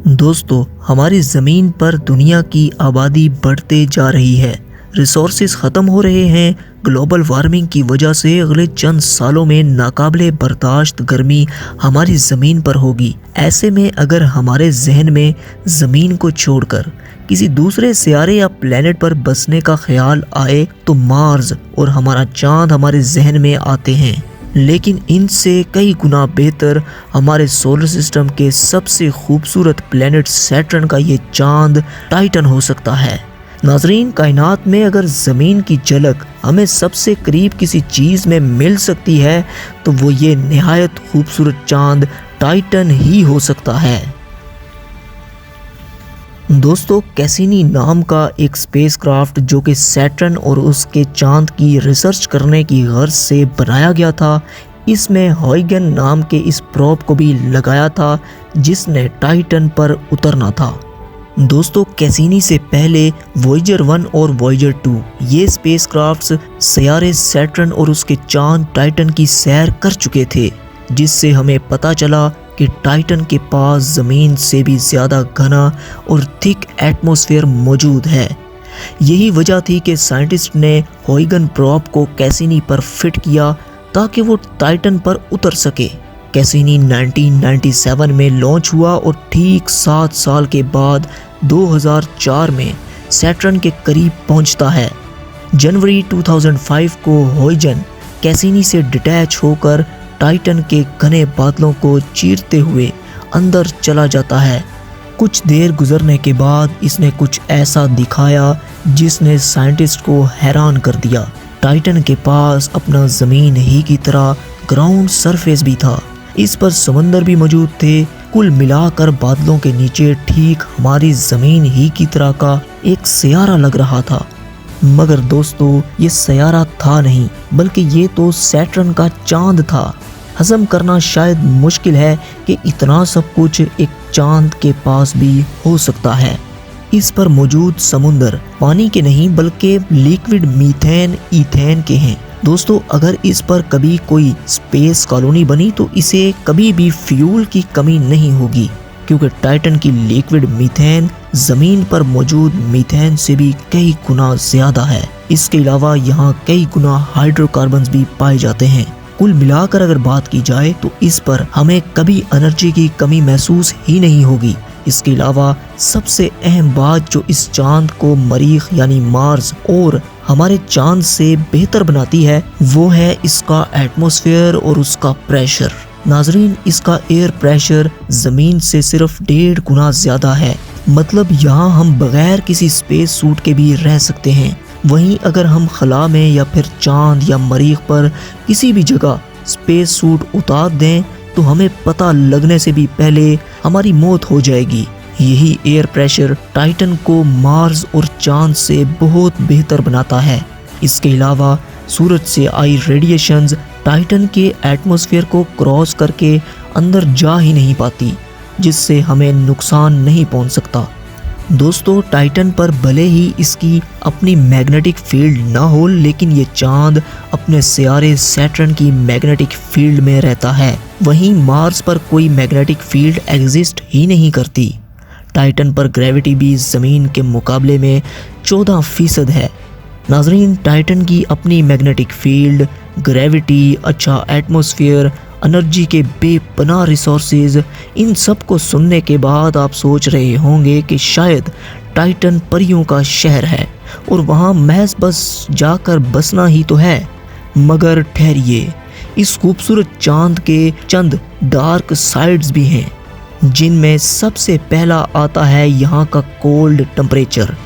दोस्तों, हमारी ज़मीन पर दुनिया की आबादी बढ़ते जा रही है। रिसोर्सेज ख़त्म हो रहे हैं। ग्लोबल वार्मिंग की वजह से अगले चंद सालों में नाकाबिले बर्दाश्त गर्मी हमारी ज़मीन पर होगी। ऐसे में अगर हमारे जहन में ज़मीन को छोड़कर किसी दूसरे सियारे या प्लेनेट पर बसने का ख्याल आए तो मार्स और हमारा चांद हमारे जहन में आते हैं। लेकिन इनसे कई गुना बेहतर हमारे सोलर सिस्टम के सबसे खूबसूरत प्लेनेट सैटर्न का ये चांद टाइटन हो सकता है। नाजरीन, कायनात में अगर ज़मीन की झलक हमें सबसे करीब किसी चीज़ में मिल सकती है तो वो ये निहायत खूबसूरत चांद टाइटन ही हो सकता है। दोस्तों, कैसिनी नाम का एक स्पेसक्राफ्ट जो कि सैटर्न और उसके चांद की रिसर्च करने की गर्ज से बनाया गया था, इसमें हॉयगन नाम के इस प्रोब को भी लगाया था जिसने टाइटन पर उतरना था। दोस्तों, कैसिनी से पहले वॉयेजर 1 और वॉयेजर 2 ये स्पेसक्राफ्ट्स सियारे सैटर्न और उसके चांद टाइटन की सैर कर चुके थे, जिससे हमें पता चला कि टाइटन के पास ज़मीन से भी ज़्यादा घना और थिक एटमॉस्फेयर मौजूद है। यही वजह थी कि साइंटिस्ट ने हॉयगन प्रोब को कैसिनी पर फिट किया ताकि वो टाइटन पर उतर सके। कैसिनी 1997 में लॉन्च हुआ और ठीक 7 साल के बाद 2004 में सैटर्न के करीब पहुंचता है। जनवरी 2005 को हॉयगन कैसिनी से डिटैच होकर टाइटन के घने बादलों को चीरते हुए अंदर चला जाता है। कुछ देर गुजरने के बाद इसने कुछ ऐसा दिखाया जिसने साइंटिस्ट को हैरान कर दिया। टाइटन के पास अपना ज़मीन ही की तरह ग्राउंड सरफेस भी था। इस पर समंदर भी मौजूद थे। कुल मिलाकर बादलों के नीचे ठीक हमारी ज़मीन ही की तरह का एक सियारा लग रहा था। मगर दोस्तों, ये सियारा था नहीं, बल्कि ये तो सैटर्न का चांद था। हज़म करना शायद मुश्किल है कि इतना सब कुछ एक चांद के पास भी हो सकता है। इस पर मौजूद समुंदर पानी के नहीं बल्कि लिक्विड मीथेन ईथेन के हैं। दोस्तों, अगर इस पर कभी कोई स्पेस कॉलोनी बनी तो इसे कभी भी फ्यूल की कमी नहीं होगी, क्योंकि टाइटन की लिक्विड मीथेन ज़मीन पर मौजूद मीथेन से भी कई गुना ज़्यादा है। इसके अलावा यहाँ कई गुना हाइड्रोकार्बन्स भी पाए जाते हैं। कुल मिलाकर अगर बात की जाए तो इस पर हमें कभी एनर्जी की कमी महसूस ही नहीं होगी। इसके अलावा सबसे अहम बात जो इस चांद को मरीख यानी मार्स और हमारे चांद से बेहतर बनाती है वो है इसका एटमॉस्फेयर और उसका प्रेशर। नाजरीन, इसका एयर प्रेशर ज़मीन से सिर्फ 1.5 गुना ज़्यादा है। मतलब यहाँ हम बगैर किसी स्पेस सूट के भी रह सकते हैं। वहीं अगर हम खला में या फिर चांद या मरीख पर किसी भी जगह स्पेस सूट उतार दें तो हमें पता लगने से भी पहले हमारी मौत हो जाएगी। यही एयर प्रेशर टाइटन को मार्स और चांद से बहुत बेहतर बनाता है। इसके अलावा सूरज से आई रेडिएशंस टाइटन के एटमॉस्फेयर को क्रॉस करके अंदर जा ही नहीं पाती, जिससे हमें नुकसान नहीं पहुंच सकता। दोस्तों, टाइटन पर भले ही इसकी अपनी मैग्नेटिक फील्ड ना हो, लेकिन ये चांद अपने सियारे सैटर्न की मैग्नेटिक फील्ड में रहता है। वहीं मार्स पर कोई मैग्नेटिक फील्ड एग्जिस्ट ही नहीं करती। टाइटन पर ग्रेविटी भी ज़मीन के मुकाबले में 14% है। नाजरीन, टाइटन की अपनी मैग्नेटिक फील्ड, ग्रेविटी, अच्छा एटमॉस्फेयर, एनर्जी के बेपनाह रिसोर्सेज, इन सब को सुनने के बाद आप सोच रहे होंगे कि शायद टाइटन परियों का शहर है और वहाँ महज बस जाकर बसना ही तो है। मगर ठहरिए, इस खूबसूरत चांद के चंद डार्क साइड्स भी हैं, जिनमें सबसे पहला आता है यहाँ का कोल्ड टेम्परेचर।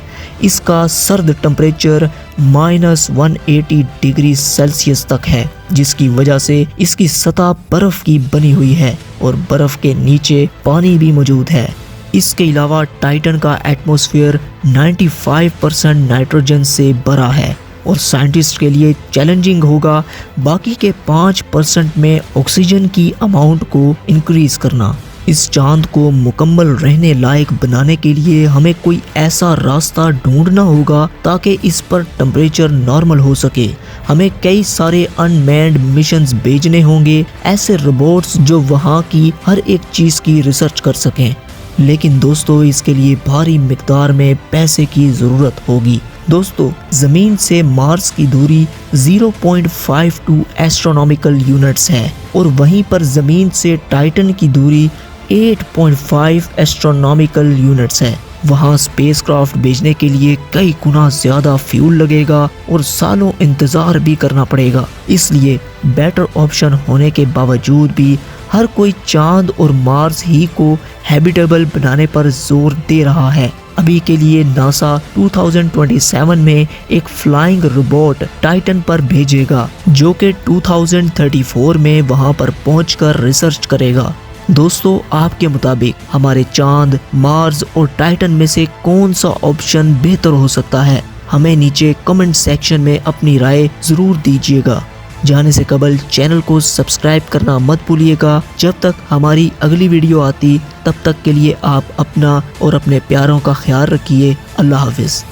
इसका सर्द टेम्परेचर -180 डिग्री सेल्सियस तक है, जिसकी वजह से इसकी सतह बर्फ की बनी हुई है और बर्फ के नीचे पानी भी मौजूद है। इसके अलावा टाइटन का एटमॉस्फेयर 95% नाइट्रोजन से भरा है और साइंटिस्ट के लिए चैलेंजिंग होगा बाकी के 5% में ऑक्सीजन की अमाउंट को इंक्रीज करना। इस चांद को मुकम्मल रहने लायक बनाने के लिए हमें कोई ऐसा रास्ता ढूंढना होगा ताकि इस पर टेम्परेचर नॉर्मल हो सके। हमें कई सारे अनमैन्ड मिशंस भेजने होंगे, ऐसे रोबोट्स जो वहाँ की हर एक चीज़ की रिसर्च कर सकें। لیکن دوستو اس کے لیے بھاری مقدار میں پیسے کی ضرورت ہوگی۔ دوستو زمین سے مارس کی دوری 0.52 ایسٹرونامیکل یونٹس ہے اور وہیں پر زمین سے ٹائٹن کی دوری 8.5 ایسٹرونامیکل یونٹس ہے۔ وہاں سپیس کرافٹ بھیجنے کے لیے کئی گنا زیادہ فیول لگے گا اور سالوں انتظار بھی کرنا پڑے گا، اس لیے بیٹر آپشن ہونے کے باوجود بھی ہر کوئی چاند اور مارس ہی کو ہیبیٹیبل بنانے پر زور دے رہا ہے۔ ابھی کے لیے ناسا 2027 میں ایک فلائنگ روبوٹ ٹائٹن پر بھیجے گا جو کہ 2034 میں وہاں پر پہنچ کر ریسرچ کرے گا۔ دوستو آپ کے مطابق ہمارے چاند، مارس اور ٹائٹن میں سے کون سا آپشن بہتر ہو سکتا ہے؟ ہمیں نیچے کمنٹ سیکشن میں اپنی رائے ضرور دیجیے گا۔ جانے سے قبل چینل کو سبسکرائب کرنا مت بھولیے گا۔ جب تک ہماری اگلی ویڈیو آتی تب تک کے لیے آپ اپنا اور اپنے پیاروں کا خیال رکھیے۔ اللہ حافظ۔